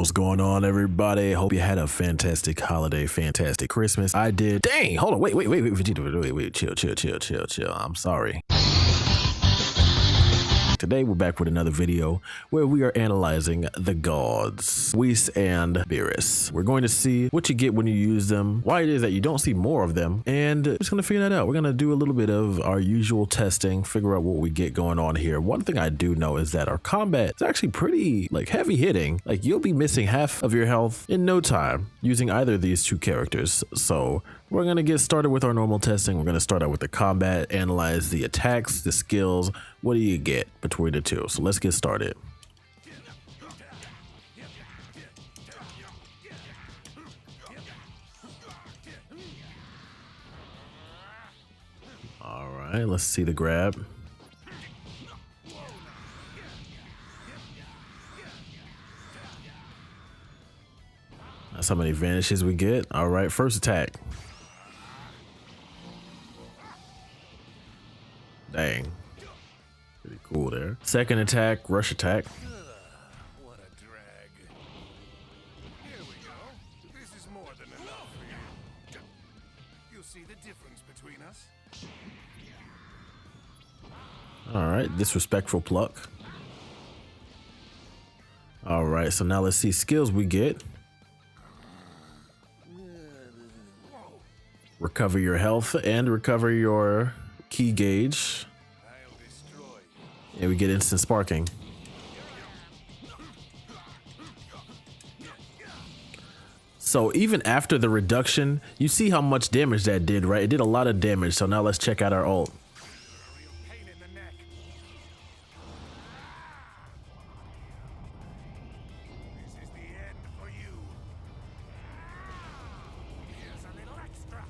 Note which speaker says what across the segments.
Speaker 1: What's going on, everybody? Hope you had a fantastic holiday, fantastic Christmas. I did. Dang, hold on, wait, Vegeta, wait, chill. I'm sorry. Today we're back with another video where we are analyzing the gods, Whis and Beerus. We're going to see what you get when you use them, why it is that you don't see more of them, and we're just gonna figure that out. We're gonna do a little bit of our usual testing, figure out what we get going on here. One thing I do know is that our combat is actually pretty heavy hitting. Like, you'll be missing half of your health in no time using either of these two characters. So we're gonna get started with our normal testing. We're gonna start out with the combat, analyze the attacks, the skills. What do you get between the two? So let's get started. All right, let's see the grab. That's how many vanishes we get. All right, first attack. Dang. Pretty cool there. Second attack, rush attack.
Speaker 2: What a drag. Here we go. This is more than enough for you. You'll see the difference between us.
Speaker 1: All right, disrespectful pluck. All right, so now let's see skills we get. Recover your health and recover your key gauge.
Speaker 2: I'll destroy you.
Speaker 1: And we get instant sparking. So even after the reduction, you see how much damage that did, right? It did a lot of damage. So now let's check out our ult.
Speaker 2: Real pain in the neck. This is the end for you. Here's a little extra.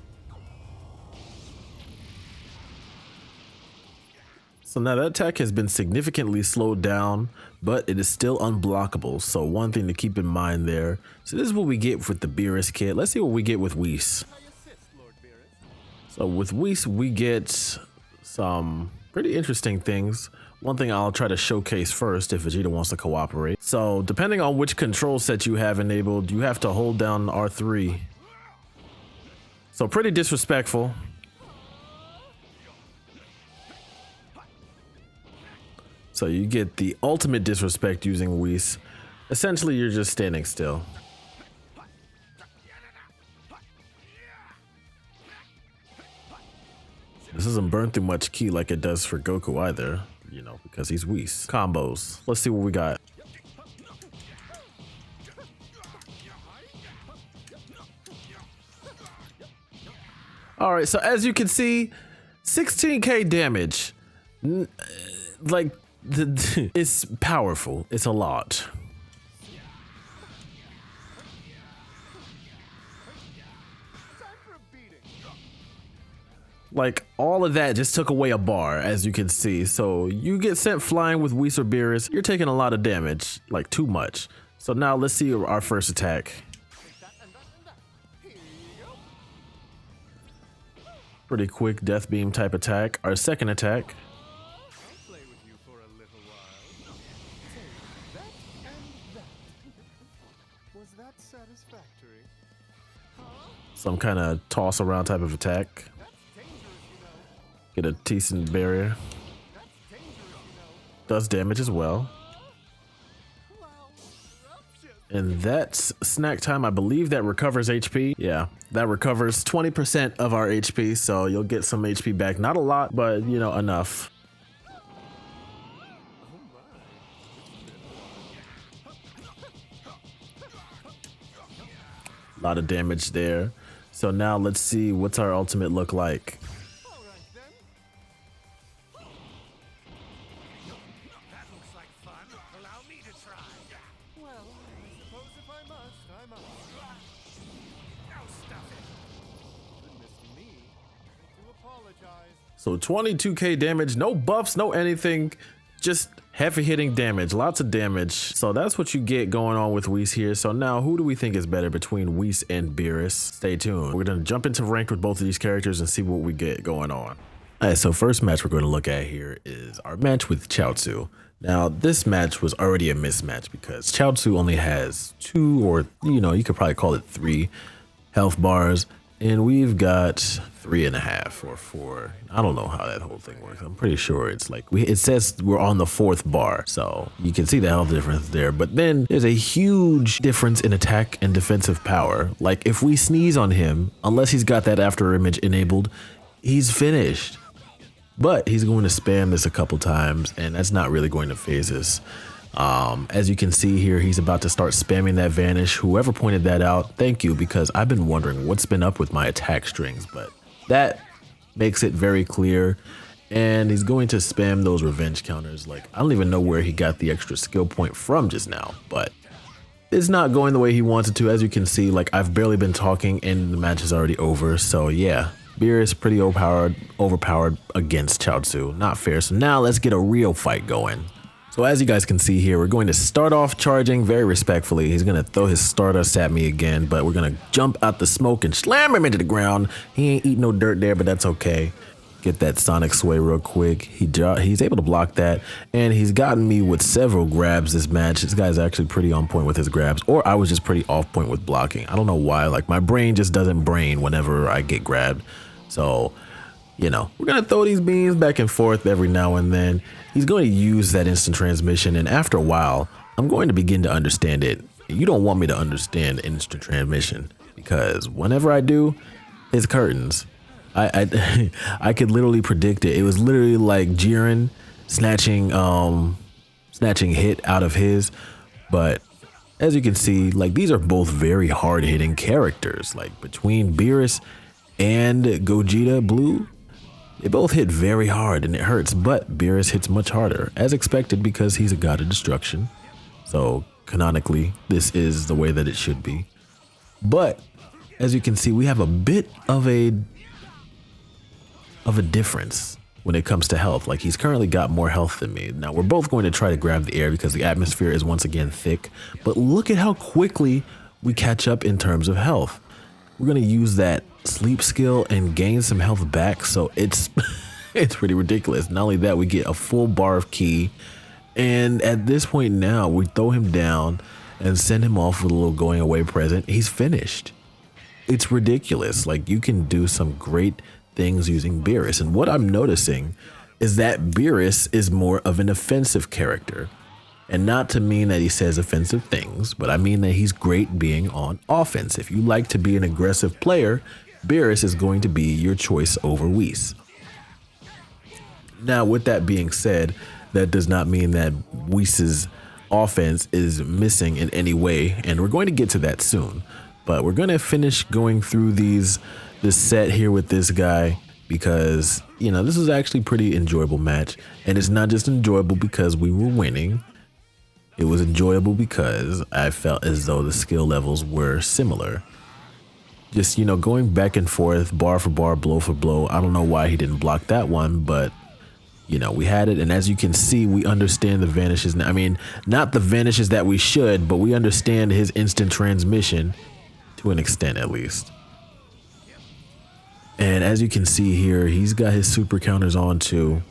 Speaker 1: So now that attack has been significantly slowed down, but it is still unblockable. So one thing to keep in mind there. So this is what we get with the Beerus kit. Let's see what we get with Whis. So with Whis, we get some pretty interesting things. One thing I'll try to showcase first if Vegeta wants to cooperate. So depending on which control set you have enabled, you have to hold down R3. So pretty disrespectful. So you get the ultimate disrespect using Whis. Essentially, you're just standing still. This doesn't burn through much ki like it does for Goku either, you know, because he's Whis. Combos. Let's see what we got. All right, so as you can see, 16k damage. Like, it's powerful. It's a lot. Like, all of that just took away a bar, as you can see. So you get sent flying with Whis or Beerus, you're taking a lot of damage, like too much. So now let's see our first attack. Pretty quick death beam type attack. Our second attack. Some kind of toss around type of attack. Get a decent barrier. Does damage as well. And that's snack time. I believe that recovers HP. Yeah, that recovers 20% of our HP. So you'll get some HP back. Not a lot, but you know, enough. A lot of damage there. So now let's see what's our ultimate look like.
Speaker 2: That looks like fun. Allow me to try. Well, I suppose if I must, I must. Now stuff it. Goodness me. I do apologize.
Speaker 1: So 22k damage, no buffs, no anything, just heavy hitting damage, lots of damage. So that's what you get going on with Whis here. So now who do we think is better between Whis and Beerus? Stay tuned. We're gonna jump into ranked with both of these characters and see what we get going on. All right, so first match we're going to look at here is our match with Chaozu. Now, this match was already a mismatch because Chaozu only has 2 or, you could probably call it 3 health bars, and we've got 3.5 or 4. I don't know how that whole thing works. I'm pretty sure it's like, it says we're on the 4th bar, so you can see the health difference there. But then there's a huge difference in attack and defensive power. Like if we sneeze on him, unless he's got that after image enabled, he's finished. But he's going to spam this a couple times, and that's not really going to phase us. As you can see here, he's about to start spamming that vanish. Whoever pointed that out, thank you, because I've been wondering what's been up with my attack strings, but that makes it very clear. And he's going to spam those revenge counters. Like, I don't even know where he got the extra skill point from just now, but it's not going the way he wants it to. As you can see, like, I've barely been talking and the match is already over. So yeah, Beerus pretty overpowered against Chaozu. Not fair. So now let's get a real fight going. So as you guys can see here, we're going to start off charging very respectfully. He's going to throw his Stardust at me again, but we're going to jump out the smoke and slam him into the ground. He ain't eating no dirt there, but that's okay. Get that Sonic Sway real quick. He's able to block that, and he's gotten me with several grabs this match. This guy's actually pretty on point with his grabs, or I was just pretty off point with blocking. I don't know why, like my brain just doesn't brain whenever I get grabbed. So, we're going to throw these beams back and forth every now and then. He's going to use that instant transmission, and after a while, I'm going to begin to understand it. You don't want me to understand instant transmission, because whenever I do, it's curtains. I could literally predict it. It was literally like Jiren snatching hit out of his, but as you can see, like these are both very hard hitting characters. Like between Beerus and Gogeta Blue, they both hit very hard and it hurts, but Beerus hits much harder, as expected because he's a god of destruction. So canonically, this is the way that it should be. But as you can see, we have a bit of a difference when it comes to health. Like he's currently got more health than me. Now we're both going to try to grab the air because the atmosphere is once again thick, but look at how quickly we catch up in terms of health. We're going to use that sleep skill and gain some health back. So it's pretty ridiculous. Not only that, we get a full bar of ki, and at this point now we throw him down and send him off with a little going away present. He's finished. It's ridiculous. Like you can do some great things using Beerus, and what I'm noticing is that Beerus is more of an offensive character, and not to mean that he says offensive things, but I mean that he's great being on offense. If you like to be an aggressive player, Beerus is going to be your choice over Whis. Now with that being said, that does not mean that Whis's offense is missing in any way, and we're going to get to that soon, but we're going to finish going through this set here with this guy because, this was actually a pretty enjoyable match. And it's not just enjoyable because we were winning. It was enjoyable because I felt as though the skill levels were similar. Just, going back and forth, bar for bar, blow for blow. I don't know why he didn't block that one, but, we had it. And as you can see, we understand the vanishes. I mean, not the vanishes that we should, but we understand his instant transmission to an extent at least. And as you can see here, he's got his super counters on too.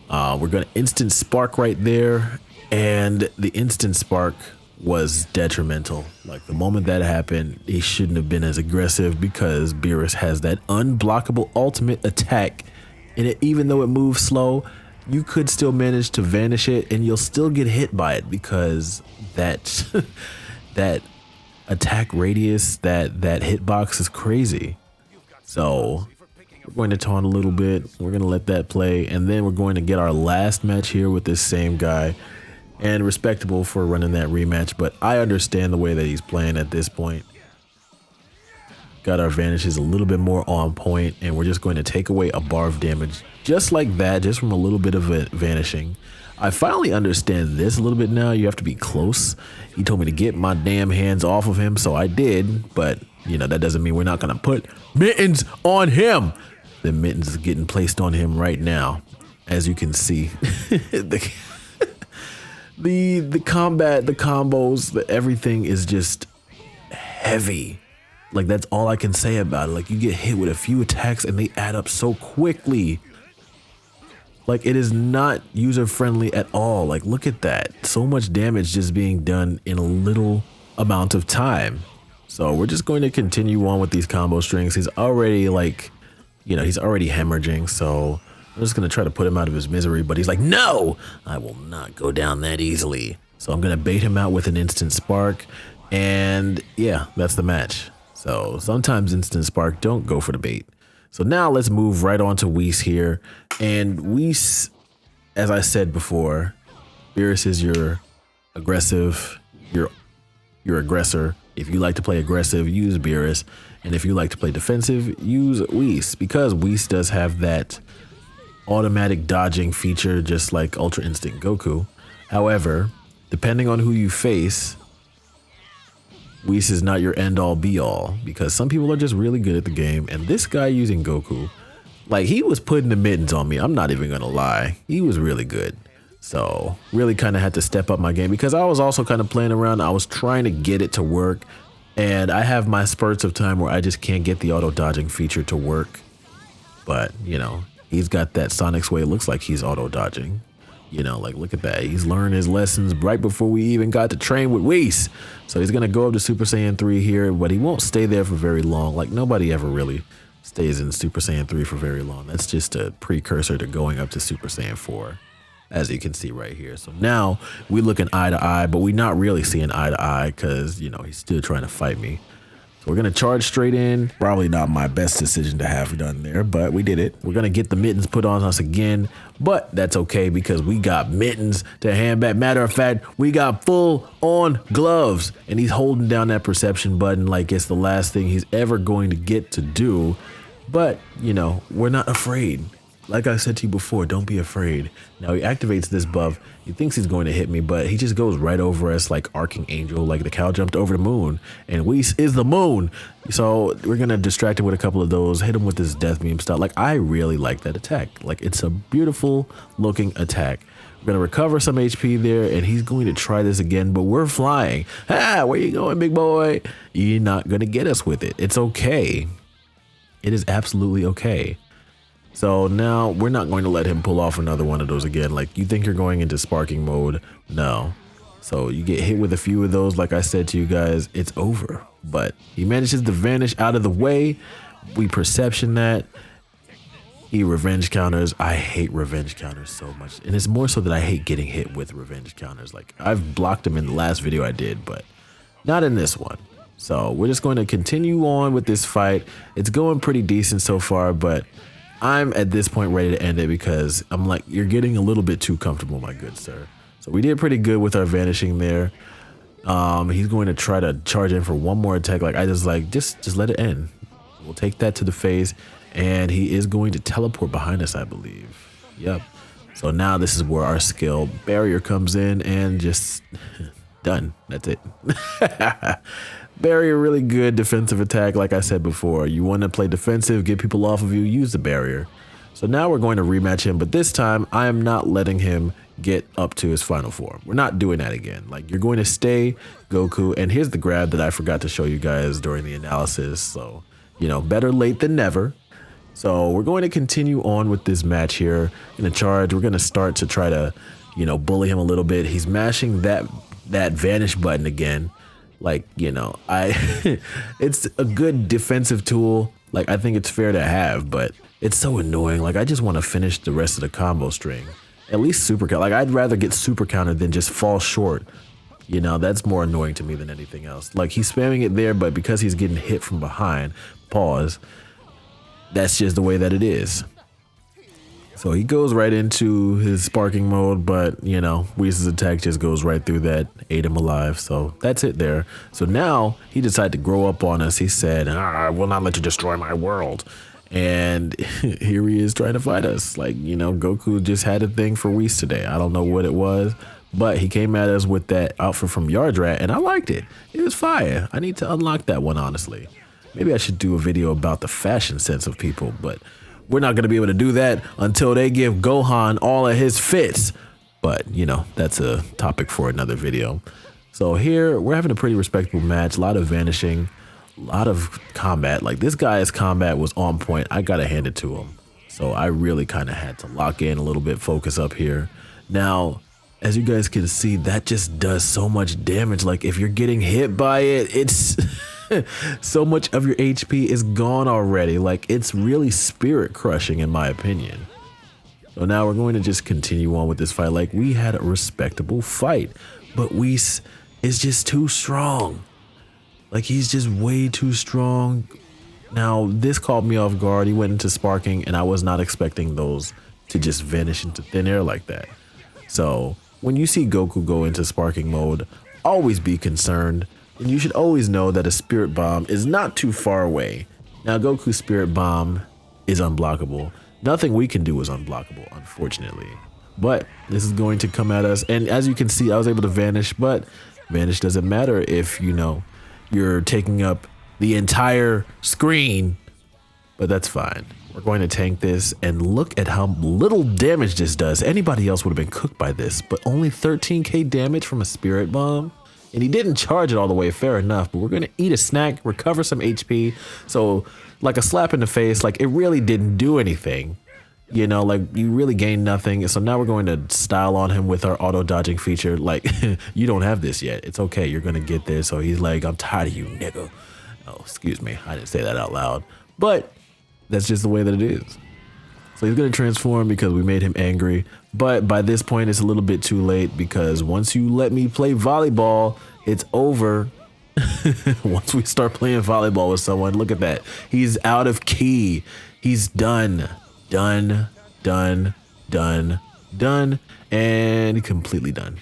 Speaker 1: We're going to instant spark right there. And the instant spark was detrimental. Like the moment that happened, he shouldn't have been as aggressive because Beerus has that unblockable ultimate attack. And even though it moves slow, you could still manage to vanish it and you'll still get hit by it because that attack radius, that hitbox is crazy. So we're going to taunt a little bit. We're going to let that play. And then we're going to get our last match here with this same guy. And respectable for running that rematch. But I understand the way that he's playing at this point. Got our vanishes a little bit more on point. And we're just going to take away a bar of damage. Just like that. Just from a little bit of it vanishing. I finally understand this a little bit now. You have to be close. He told me to get my damn hands off of him. So I did. But that doesn't mean we're not going to put mittens on him. The mittens is getting placed on him right now. As you can see, the combat, the combos, everything is just heavy. Like that's all I can say about it. Like you get hit with a few attacks and they add up so quickly. Like, it is not user friendly at all. Like, look at that. So much damage just being done in a little amount of time. So we're just going to continue on with these combo strings. He's already like, you know, he's already hemorrhaging. So I'm just going to try to put him out of his misery. But he's like, no, I will not go down that easily. So I'm going to bait him out with an instant spark. And yeah, that's the match. So sometimes instant spark don't go for the bait. So now let's move right on to Whis here. And Whis, as I said before, Beerus is your aggressive, your aggressor. If you like to play aggressive, use Beerus. And if you like to play defensive, use Whis. Because Whis does have that automatic dodging feature, just like Ultra Instinct Goku. However, depending on who you face, Whis is not your end all be all, because some people are just really good at the game. And this guy using Goku, like, he was putting the mittens on me. I'm not even gonna lie. He was really good. So really kind of had to step up my game, because I was also kind of playing around. I was trying to get it to work, and I have my spurts of time where I just can't get the auto dodging feature to work. But, you know, he's got that Sonic Sway. It looks like he's auto dodging. You know, like, look at that. He's learned his lessons right before we even got to train with Whis. So he's going to go up to Super Saiyan 3 here, but he won't stay there for very long. Like, nobody ever really stays in Super Saiyan 3 for very long. That's just a precursor to going up to Super Saiyan 4, as you can see right here. So now we looking eye to eye, but we're not really seeing eye to eye because, you know, he's still trying to fight me. So we're going to charge straight in. Probably not my best decision to have done there, but we did it. We're going to get the mittens put on us again, but that's okay because we got mittens to hand back. Matter of fact, we got full on gloves, and he's holding down that perception button like it's the last thing he's ever going to get to do. But, you know, we're not afraid. Like I said to you before, don't be afraid. Now he activates this buff. He thinks he's going to hit me, but he just goes right over us like Arcing Angel, like the cow jumped over the moon. And Whis is the moon. So we're going to distract him with a couple of those, hit him with this death beam style. Like, I really like that attack. Like, it's a beautiful looking attack. We're going to recover some HP there, and he's going to try this again, but we're flying. Ah, where you going, big boy? You're not going to get us with it. It's okay. It is absolutely okay. So now we're not going to let him pull off another one of those again. Like, you think you're going into sparking mode? No. So you get hit with a few of those, like I said to you guys, it's over. But he manages to vanish out of the way. We perception that. He revenge counters. I hate revenge counters so much. And it's more so that I hate getting hit with revenge counters. Like, I've blocked him in the last video I did, but not in this one. So we're just going to continue on with this fight. It's going pretty decent so far, but I'm at this point ready to end it because I'm like, you're getting a little bit too comfortable, my good sir. So we did pretty good with our vanishing there. He's going to try to charge in for one more attack. Like, I just let it end. We'll take that to the face, and he is going to teleport behind us, I believe. Yep. So now this is where our skill barrier comes in, and just done. That's it. Barrier, really good defensive attack. Like I said before, you want to play defensive, get people off of you, use the barrier. So now we're going to rematch him, but this time I am not letting him get up to his final form. We're not doing that again. Like, you're going to stay Goku, and here's the grab that I forgot to show you guys during the analysis. So, you know, better late than never. So we're going to continue on with this match here. In a charge, we're going to start to try to, you know, bully him a little bit. He's mashing that vanish button again. Like, you know, it's a good defensive tool. Like, I think it's fair to have, but it's so annoying. Like, I just want to finish the rest of the combo string. At least super count. Like, I'd rather get super counted than just fall short. You know, that's more annoying to me than anything else. Like, he's spamming it there, but because he's getting hit from behind, pause, that's just the way that it is. So he goes right into his sparking mode, but, you know, Whis' attack just goes right through that, ate him alive. So that's it there. So now he decided to grow up on us. He said, I will not let you destroy my world. And here he is trying to fight us. Like, you know, Goku just had a thing for Whis today. I don't know what it was, but he came at us with that outfit from Yardrat, and I liked it. It was fire. I need to unlock that one, honestly. Maybe I should do a video about the fashion sense of people, but we're not going to be able to do that until they give Gohan all of his fits. But, you know, that's a topic for another video. So here, we're having a pretty respectable match. A lot of vanishing, a lot of combat. Like, this guy's combat was on point. I got to hand it to him. So I really kind of had to lock in a little bit, focus up here. Now, as you guys can see, that just does so much damage. Like if you're getting hit by it, it's so much of your HP is gone already. Like it's really spirit crushing in my opinion. So now we're going to just continue on with this fight. Like we had a respectable fight, but Whis is just too strong. Like he's just way too strong. Now this caught me off guard. He went into sparking and I was not expecting those to just vanish into thin air like that. So when you see Goku go into sparking mode, always be concerned. And you should always know that a spirit bomb is not too far away. Now Goku's spirit bomb is unblockable. Nothing we can do is unblockable, unfortunately. But this is going to come at us. And as you can see, I was able to vanish, but vanish doesn't matter if, you know, you're taking up the entire screen, but that's fine. We're going to tank this and look at how little damage this does. Anybody else would have been cooked by this, but only 13k damage from a spirit bomb. And he didn't charge it all the way, fair enough, but we're gonna eat a snack, recover some HP. So like a slap in the face, like it really didn't do anything. You know, like you really gained nothing. So now we're going to style on him with our auto dodging feature. Like you don't have this yet. It's okay, you're gonna get there. So he's like, I'm tired of you, nigga. Oh, excuse me, I didn't say that out loud. But that's just the way that it is. So he's gonna transform because we made him angry. But by this point, it's a little bit too late because once you let me play volleyball, it's over. Once we start playing volleyball with someone, look at that. He's out of key. He's done, done, done, done, done, and completely done.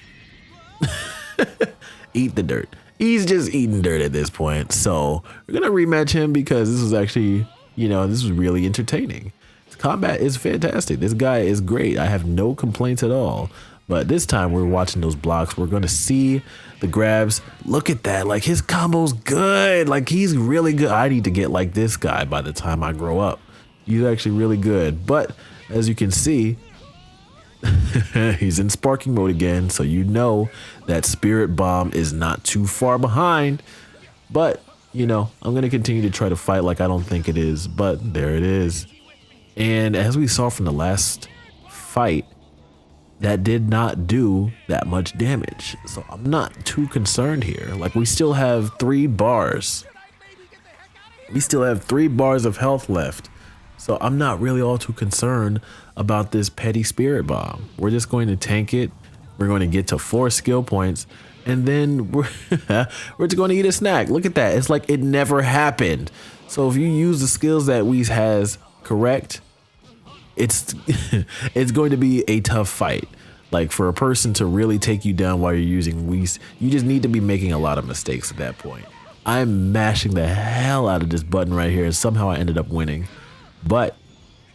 Speaker 1: Eat the dirt. He's just eating dirt at this point. So we're gonna rematch him because this was actually, you know, this was really entertaining. Combat is fantastic. This guy is great. I have no complaints at all. But this time we're watching those blocks. We're going to see the grabs. Look at that. Like his combo's good. Like he's really good. I need to get like this guy by the time I grow up. He's actually really good. But as you can see, he's in sparking mode again. So you know that spirit bomb is not too far behind. But, you know, I'm going to continue to try to fight like I don't think it is. But there it is. And as we saw from the last fight, that did not do that much damage. So I'm not too concerned here. Like we still have 3 bars. We still have 3 bars of health left. So I'm not really all too concerned about this petty spirit bomb. We're just going to tank it. We're going to get to 4 skill points. And then we're just going to eat a snack. Look at that. It's like it never happened. So if you use the skills that Whis has correct, it's it's going to be a tough fight. Like for a person to really take you down while you're using Whis, you just need to be making a lot of mistakes at that point. I'm mashing the hell out of this button right here and somehow I ended up winning. But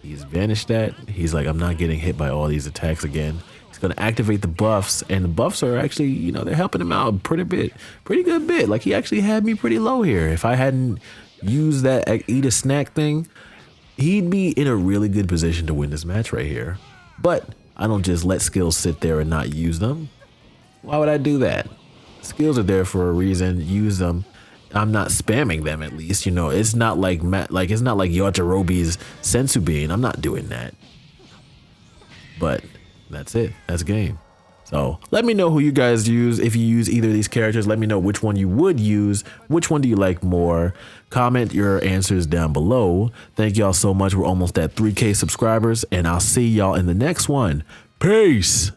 Speaker 1: he's vanished that. He's like, I'm not getting hit by all these attacks again. He's going to activate the buffs, and the buffs are actually, you know, they're helping him out pretty good bit. Like he actually had me pretty low here. If I hadn't used that eat a snack thing, he'd be in a really good position to win this match right here. But I don't just let skills sit there and not use them. Why would I do that? Skills are there for a reason. Use them. I'm not spamming them, at least. You know, it's not like it's not like Yajirobe's Sensu Bean. I'm not doing that. But that's it. That's game. So let me know who you guys use. If you use either of these characters, let me know which one you would use. Which one do you like more? Comment your answers down below. Thank y'all so much. We're almost at 3K subscribers, and I'll see y'all in the next one. Peace.